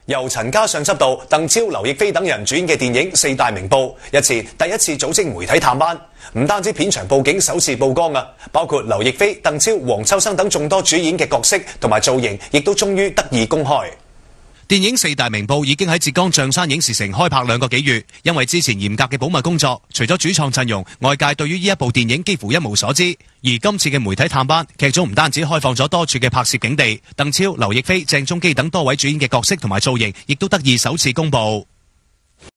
由陳嘉上執導，鄧超、劉亦菲等人主演嘅電影《四大名捕》，日前第一次組織媒體探班，唔單止片場佈景首次曝光啊，包括劉亦菲、鄧超、黃秋生等眾多主演嘅角色同埋造型，亦都終於得以公開。電影《四大名捕》已經喺浙江象山影視城開拍2個幾月，因為之前嚴格嘅保密工作，除咗主創陣容，外界對於呢一部電影幾乎一無所知。而今次嘅媒體探班，劇組唔單止開放咗多處嘅拍攝景地，鄧超、劉亦菲、鄭中基等多位主演嘅角色同埋造型，亦都得以首次公佈。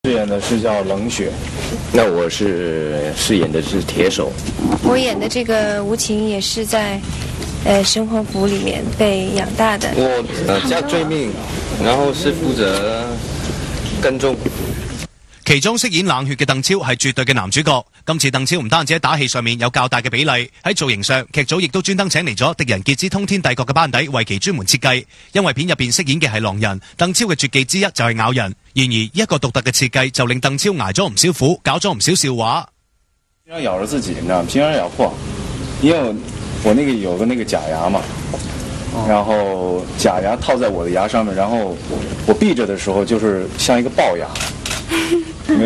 飾演的是叫冷血，那我是飾演的是鐵手。我演的這個吳晴也是在生活府裡面被養大的。我叫追命，然後是負責跟蹤。其中飾演冷血嘅鄧超係絕對嘅男主角。今次鄧超唔單止喺打戲上面有較大嘅比例，喺造型上劇組亦都專登請嚟咗狄仁傑之通天帝國嘅班底為其專門設計。因為片入邊飾演嘅係狼人，鄧超嘅絕技之一就係咬人。然而一個獨特嘅設計就令鄧超捱咗唔少苦，搞咗唔少笑話。經常咬着自己，你知道嗎？經常咬破，因為我那個有個那個假牙嘛，然後假牙套在我的牙上面，然後我閉着的時候就是像一個龅牙。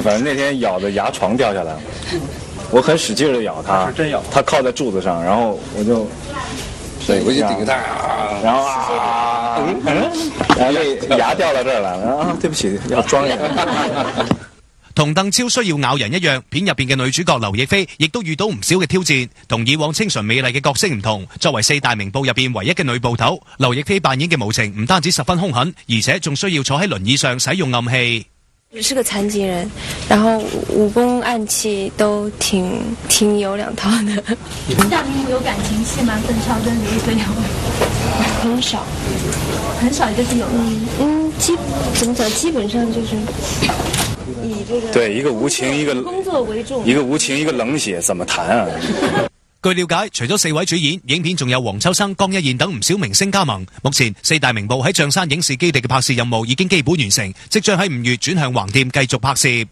反正那天咬的牙床掉下來了，我很使勁的咬它，它靠在柱子上，然後我就，對，我就頂它，然後然後那牙掉到這兒來了，啊，對不起，要裝牙。同鄧超需要咬人一樣，片入邊嘅女主角劉亦菲亦都遇到唔少嘅挑戰。同以往清純美麗嘅角色唔同，作為四大名捕入邊唯一嘅女捕頭，劉亦菲扮演嘅無情唔單止十分兇狠，而且仲需要坐喺輪椅上使用暗器。是個殘疾人，然後武功暗器都挺有兩套的。像你有感情戲嗎？鄧超跟劉亦菲兩位？很少，很少，就是有。基本上就是以這個對一個無情，一個工作為重，一個無情，一個冷血，怎麼談啊？據了解，除咗4位主演，影片仲有黃秋生、江一燕等唔少明星加盟。目前四大名捕喺象山影視基地嘅拍攝任務已經基本完成，即將喺5月轉向橫店繼續拍攝。